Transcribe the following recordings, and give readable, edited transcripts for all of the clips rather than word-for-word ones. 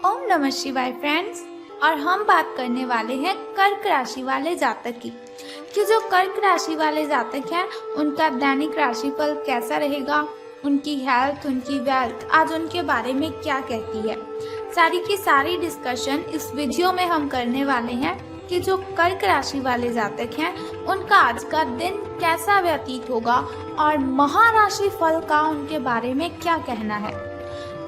ओम नमः शिवाय फ्रेंड्स। और हम बात करने वाले हैं कर्क राशि वाले जातक की कि जो कर्क राशि वाले जातक हैं उनका दैनिक राशिफल कैसा रहेगा, उनकी हेल्थ, उनकी वेल्थ आज उनके बारे में क्या कहती है। सारी की सारी डिस्कशन इस वीडियो में हम करने वाले हैं कि जो कर्क राशि वाले जातक हैं उनका आज का दिन कैसा व्यतीत होगा और महाराशि फल का उनके बारे में क्या कहना है।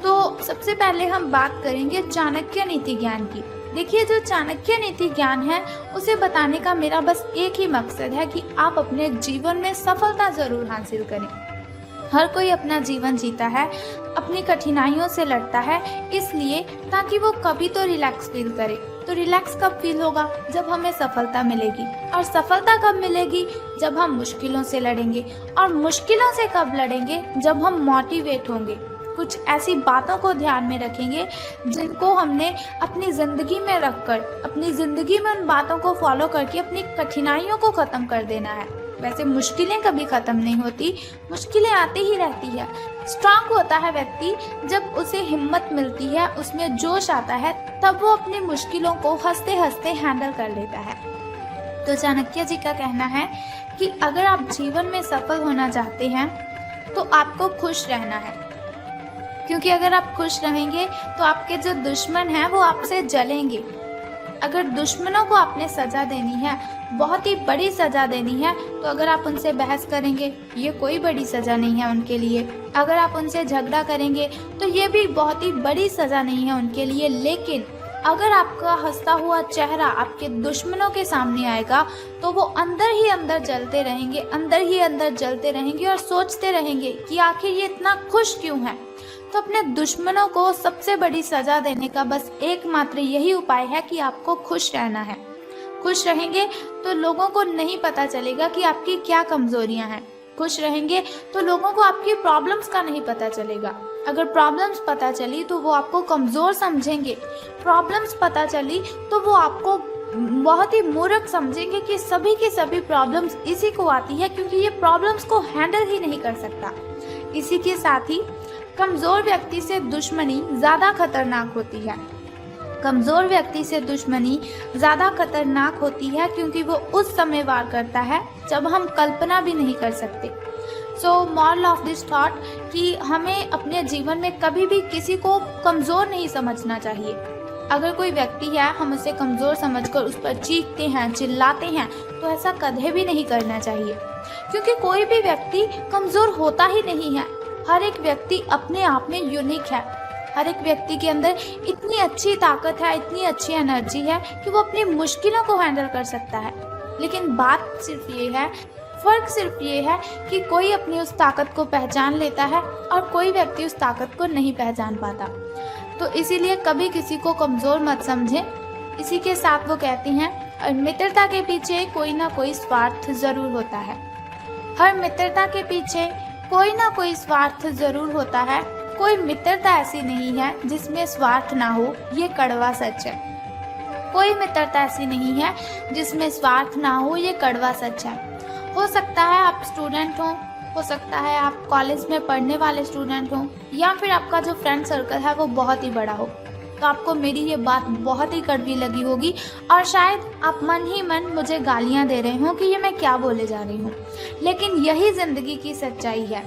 तो सबसे पहले हम बात करेंगे चाणक्य नीति ज्ञान की। देखिए, जो चाणक्य नीति ज्ञान है उसे बताने का मेरा बस एक ही मकसद है कि आप अपने जीवन में सफलता जरूर हासिल करें। हर कोई अपना जीवन जीता है, अपनी कठिनाइयों से लड़ता है, इसलिए ताकि वो कभी तो रिलैक्स फील करे। तो रिलैक्स कब फील होगा? जब हमें सफलता मिलेगी। और सफलता कब मिलेगी? जब हम मुश्किलों से लड़ेंगे। और मुश्किलों से कब लड़ेंगे? जब हम मोटिवेट होंगे, कुछ ऐसी बातों को ध्यान में रखेंगे जिनको हमने अपनी ज़िंदगी में रखकर, अपनी ज़िंदगी में उन बातों को फॉलो करके अपनी कठिनाइयों को ख़त्म कर देना है। वैसे मुश्किलें कभी ख़त्म नहीं होती, मुश्किलें आती ही रहती है। स्ट्रांग होता है व्यक्ति जब उसे हिम्मत मिलती है, उसमें जोश आता है, तब वो अपनी मुश्किलों को हंसते हंसते हैंडल कर लेता है। तो चाणक्य जी का कहना है कि अगर आप जीवन में सफल होना चाहते हैं तो आपको खुश रहना है, क्योंकि अगर आप खुश रहेंगे तो आपके जो दुश्मन हैं वो आपसे जलेंगे। अगर दुश्मनों को आपने सज़ा देनी है, बहुत ही बड़ी सज़ा देनी है, तो अगर आप उनसे बहस करेंगे ये कोई बड़ी सज़ा नहीं है उनके लिए। अगर आप उनसे झगड़ा करेंगे तो ये भी बहुत ही बड़ी सज़ा नहीं है उनके लिए। लेकिन अगर आपका हंसता हुआ चेहरा आपके दुश्मनों के सामने आएगा तो वो अंदर ही अंदर जलते रहेंगे, अंदर ही अंदर जलते रहेंगे और सोचते रहेंगे कि आखिर ये इतना खुश क्यों है। तो अपने दुश्मनों को सबसे बड़ी सजा देने का बस एकमात्र यही उपाय है कि आपको खुश रहना है। खुश रहेंगे तो लोगों को नहीं पता चलेगा कि आपकी क्या कमजोरियां हैं। खुश रहेंगे तो लोगों को आपकी प्रॉब्लम्स का नहीं पता चलेगा। अगर प्रॉब्लम्स पता चली तो वो आपको कमज़ोर समझेंगे। प्रॉब्लम्स पता चली तो वो आपको बहुत ही मूर्ख समझेंगे कि सभी की सभी प्रॉब्लम्स इसी को आती है, क्योंकि ये प्रॉब्लम्स को हैंडल ही नहीं कर सकता। इसी के साथ ही कमज़ोर व्यक्ति से दुश्मनी ज़्यादा खतरनाक होती है। कमज़ोर व्यक्ति से दुश्मनी ज़्यादा खतरनाक होती है क्योंकि वो उस समय वार करता है जब हम कल्पना भी नहीं कर सकते। So moral of this thought कि हमें अपने जीवन में कभी भी किसी को कमज़ोर नहीं समझना चाहिए। अगर कोई व्यक्ति है, हम उसे कमज़ोर समझकर उस पर चीखते हैं, चिल्लाते हैं, तो ऐसा कभी भी नहीं करना चाहिए, क्योंकि कोई भी व्यक्ति कमज़ोर होता ही नहीं है। हर एक व्यक्ति अपने आप में यूनिक है। हर एक व्यक्ति के अंदर इतनी अच्छी ताकत है, इतनी अच्छी एनर्जी है कि वो अपनी मुश्किलों को हैंडल कर सकता है। लेकिन बात सिर्फ ये है, फ़र्क सिर्फ ये है कि कोई अपनी उस ताकत को पहचान लेता है और कोई व्यक्ति उस ताकत को नहीं पहचान पाता। तो इसीलिए कभी किसी को कमज़ोर मत समझें। इसी के साथ वो कहती हैं, मित्रता के पीछे कोई ना कोई स्वार्थ ज़रूर होता है। हर मित्रता के पीछे कोई ना कोई स्वार्थ ज़रूर होता है। कोई मित्रता ऐसी नहीं है जिसमें स्वार्थ ना हो, ये कड़वा सच है। कोई मित्रता ऐसी नहीं है जिसमें स्वार्थ ना हो, ये कड़वा सच है। हो सकता है आप स्टूडेंट हो सकता है आप कॉलेज में पढ़ने वाले स्टूडेंट हों, या फिर आपका जो फ्रेंड सर्कल है वो बहुत ही बड़ा हो। तो आपको मेरी ये बात बहुत ही कड़वी लगी होगी और शायद आप मन ही मन मुझे गालियां दे रहे हो कि ये मैं क्या बोले जा रही हूँ। लेकिन यही ज़िंदगी की सच्चाई है।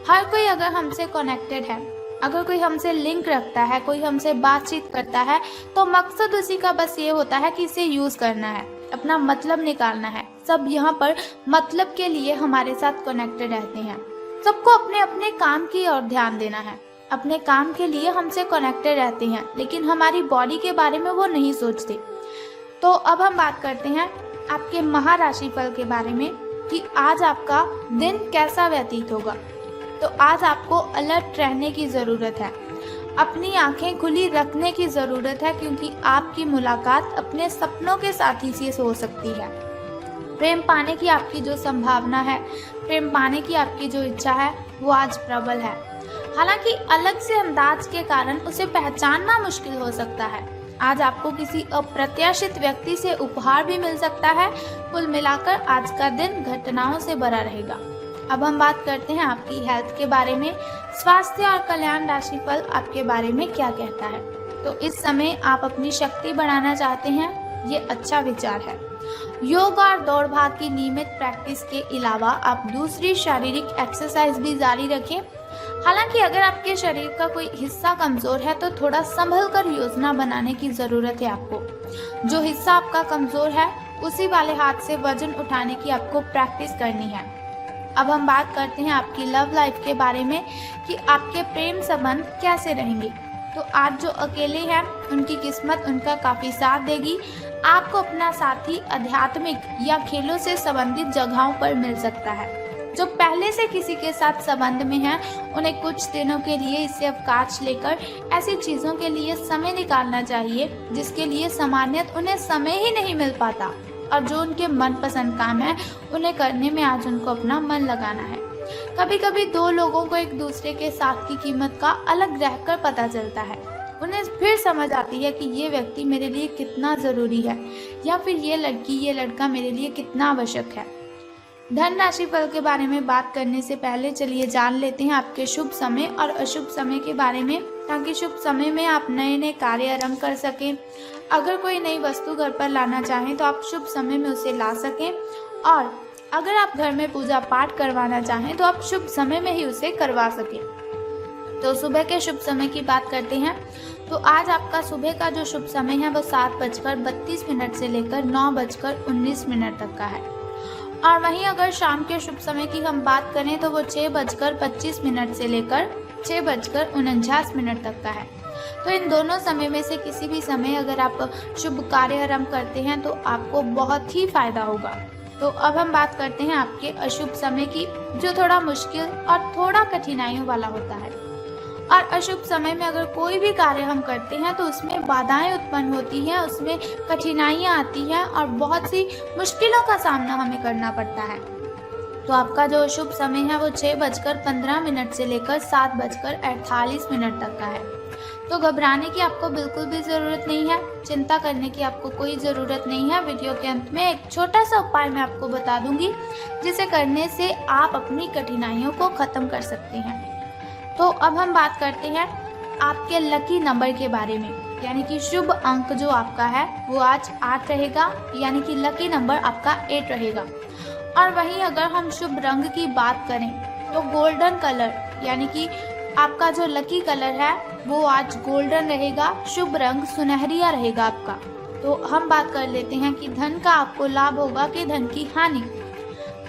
हर कोई अगर हमसे कनेक्टेड है, अगर कोई हमसे लिंक रखता है, कोई हमसे बातचीत करता है, तो मकसद उसी का बस ये होता है कि इसे यूज़ करना है, अपना मतलब निकालना है। सब यहाँ पर मतलब के लिए हमारे साथ कनेक्टेड रहते हैं। सबको अपने अपने काम की ओर ध्यान देना है, अपने काम के लिए हमसे कनेक्टेड रहते हैं, लेकिन हमारी बॉडी के बारे में वो नहीं सोचते। तो अब हम बात करते हैं आपके महाराशि फल के बारे में कि आज आपका दिन कैसा व्यतीत होगा। तो आज आपको अलर्ट रहने की ज़रूरत है, अपनी आंखें खुली रखने की ज़रूरत है, क्योंकि आपकी मुलाकात अपने सपनों के साथी से हो सकती है। प्रेम पाने की आपकी जो संभावना है, प्रेम पाने की आपकी जो इच्छा है, वो आज प्रबल है। हालांकि अलग से अंदाज के कारण उसे पहचानना मुश्किल हो सकता है। आज आपको किसी अप्रत्याशित व्यक्ति से उपहार भी मिल सकता है। कुल मिलाकर आज का दिन घटनाओं से भरा रहेगा। अब हम बात करते हैं आपकी हेल्थ के बारे में। स्वास्थ्य और कल्याण राशिफल आपके बारे में क्या कहता है। तो इस समय आप अपनी शक्ति बढ़ाना चाहते हैं, ये अच्छा विचार है। योग और दौड़ भाग की नियमित प्रैक्टिस के अलावा आप दूसरी शारीरिक एक्सरसाइज भी जारी रखें। हालांकि अगर आपके शरीर का कोई हिस्सा कमजोर है तो थोड़ा संभल कर योजना बनाने की जरूरत है आपको। जो हिस्सा आपका कमजोर है उसी वाले हाथ से वजन उठाने की आपको प्रैक्टिस करनी है। अब हम बात करते हैं आपकी लव लाइफ के बारे में कि आपके प्रेम संबंध कैसे रहेंगे। तो आज जो अकेले हैं उनकी किस्मत उनका काफी साथ देगी। आपको अपना साथी आध्यात्मिक या खेलों से संबंधित जगहों पर मिल सकता है। जो पहले से किसी के साथ संबंध में हैं उन्हें कुछ दिनों के लिए इससे अवकाश लेकर ऐसी चीजों के लिए समय निकालना चाहिए जिसके लिए सामान्यतः उन्हें समय ही नहीं मिल पाता, और जो उनके मनपसंद काम है उन्हें करने में आज उनको अपना मन लगाना है। कभी कभी दो लोगों को एक दूसरे के साथ की कीमत का अलग रहकर पता चलता है। उन्हें फिर समझ आती है कि ये व्यक्ति मेरे लिए कितना ज़रूरी है, या फिर ये लड़की ये लड़का मेरे लिए कितना आवश्यक है। धन राशि फल के बारे में बात करने से पहले चलिए जान लेते हैं आपके शुभ समय और अशुभ समय के बारे में, ताकि शुभ समय में आप नए नए कार्य आरंभ कर सकें। अगर कोई नई वस्तु घर पर लाना चाहें तो आप शुभ समय में उसे ला सकें, और अगर आप घर में पूजा पाठ करवाना चाहें तो आप शुभ समय में ही उसे करवा सकें। तो सुबह के शुभ समय की बात करते हैं। तो आज आपका सुबह का जो शुभ समय है वो 7:32 से लेकर 9:19 तक का है। और वहीं अगर शाम के शुभ समय की हम बात करें तो वो 6:25 से लेकर 6:49 तक का है। तो इन दोनों समय में से किसी भी समय अगर आप शुभ कार्य आरंभ करते हैं तो आपको बहुत ही फायदा होगा। तो अब हम बात करते हैं आपके अशुभ समय की, जो थोड़ा मुश्किल और थोड़ा कठिनाइयों वाला होता है। और अशुभ समय में अगर कोई भी कार्य हम करते हैं तो उसमें बाधाएं उत्पन्न होती हैं, उसमें कठिनाइयां आती हैं और बहुत सी मुश्किलों का सामना हमें करना पड़ता है। तो आपका जो अशुभ समय है वो 6:15 से लेकर 7:48 तक का है। तो घबराने की आपको बिल्कुल भी ज़रूरत नहीं है, चिंता करने की आपको कोई ज़रूरत नहीं है। वीडियो के अंत में एक छोटा सा उपाय मैं आपको बता दूंगी जिसे करने से आप अपनी कठिनाइयों को ख़त्म कर सकते हैं। तो अब हम बात करते हैं आपके लकी नंबर के बारे में, यानी कि शुभ अंक जो आपका है वो आज 8 रहेगा, यानी कि लकी नंबर आपका 8 रहेगा। और वहीं अगर हम शुभ रंग की बात करें तो गोल्डन कलर, यानी कि आपका जो लकी कलर है वो आज गोल्डन रहेगा। शुभ रंग सुनहरिया रहेगा आपका। तो हम बात कर लेते हैं कि धन का आपको लाभ होगा कि धन की हानि।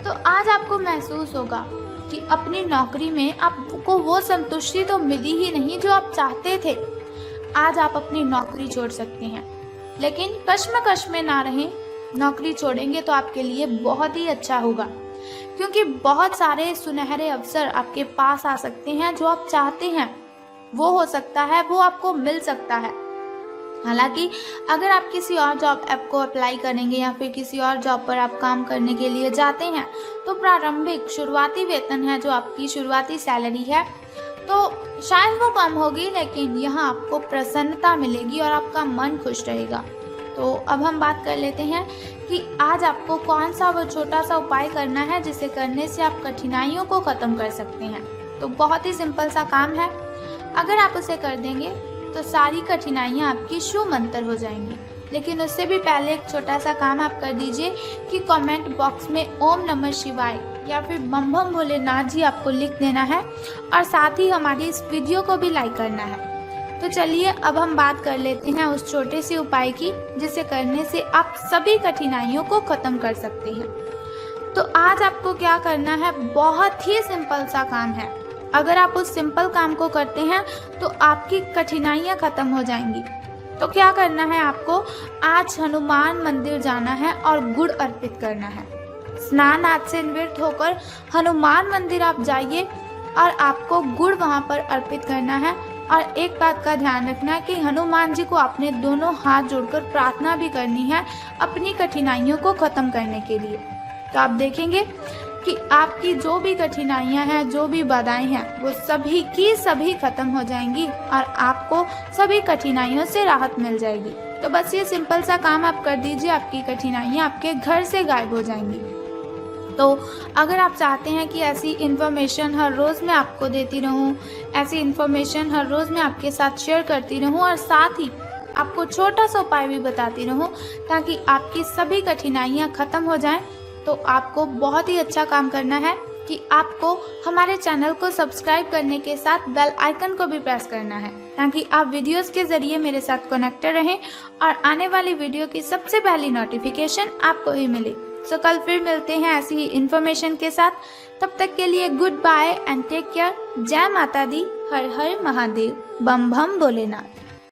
तो आज आपको महसूस होगा कि अपनी नौकरी में आपको वो संतुष्टि तो मिली ही नहीं जो आप चाहते थे। आज आप अपनी नौकरी छोड़ सकते हैं, लेकिन कश्मकश में ना रहें। नौकरी छोड़ेंगे तो आपके लिए बहुत ही अच्छा होगा, क्योंकि बहुत सारे सुनहरे अवसर आपके पास आ सकते हैं। जो आप चाहते हैं वो हो सकता है, वो आपको मिल सकता है। हालांकि अगर आप किसी और जॉब ऐप को अप्लाई करेंगे या फिर किसी और जॉब पर आप काम करने के लिए जाते हैं तो प्रारंभिक शुरुआती वेतन है, जो आपकी शुरुआती सैलरी है, तो शायद वो कम होगी, लेकिन यहाँ आपको प्रसन्नता मिलेगी और आपका मन खुश रहेगा। तो अब हम बात कर लेते हैं कि आज आपको कौन सा वो छोटा सा उपाय करना है जिसे करने से आप कठिनाइयों को ख़त्म कर सकते हैं। तो बहुत ही सिंपल सा काम है, अगर आप उसे कर देंगे तो सारी कठिनाइयाँ आपकी शूमंतर हो जाएंगी। लेकिन उससे भी पहले एक छोटा सा काम आप कर दीजिए कि कमेंट बॉक्स में ओम नमः शिवाय या फिर बम बम भोलेनाथ जी आपको लिख देना है, और साथ ही हमारी इस वीडियो को भी लाइक करना है। तो चलिए अब हम बात कर लेते हैं उस छोटे से उपाय की जिसे करने से आप सभी कठिनाइयों को ख़त्म कर सकते हैं। तो आज आपको क्या करना है, बहुत ही सिंपल सा काम है। अगर आप उस सिंपल काम को करते हैं तो आपकी कठिनाइयाँ ख़त्म हो जाएंगी। तो क्या करना है, आपको आज हनुमान मंदिर जाना है और गुड़ अर्पित करना है। स्नान आदि से निवृत्त होकर हनुमान मंदिर आप जाइए और आपको गुड़ वहाँ पर अर्पित करना है। और एक बात का ध्यान रखना कि हनुमान जी को आपने दोनों हाथ जोड़कर प्रार्थना भी करनी है अपनी कठिनाइयों को ख़त्म करने के लिए। तो आप देखेंगे कि आपकी जो भी कठिनाइयां हैं, जो भी बाधाएं हैं, वो सभी की सभी खत्म हो जाएंगी और आपको सभी कठिनाइयों से राहत मिल जाएगी। तो बस ये सिंपल सा काम आप कर दीजिए, आपकी कठिनाइयां आपके घर से गायब हो जाएंगी। तो अगर आप चाहते हैं कि ऐसी इन्फॉर्मेशन हर रोज़ मैं आपको देती रहूं, ऐसी इन्फॉर्मेशन हर रोज़ मैं आपके साथ शेयर करती रहूं और साथ ही आपको छोटा सा उपाय भी बताती रहूं ताकि आपकी सभी कठिनाइयां ख़त्म हो जाएं, तो आपको बहुत ही अच्छा काम करना है कि आपको हमारे चैनल को सब्सक्राइब करने के साथ बेल आइकन को भी प्रेस करना है ताकि आप वीडियोस के ज़रिए मेरे साथ कनेक्टेड रहें और आने वाली वीडियो की सबसे पहली नोटिफिकेशन आपको ही मिले। तो कल फिर मिलते हैं ऐसी ही इन्फॉर्मेशन के साथ। तब तक के लिए good bye and take care. जय माता दी, हर हर महादेव, बम बम भोलेनाथ।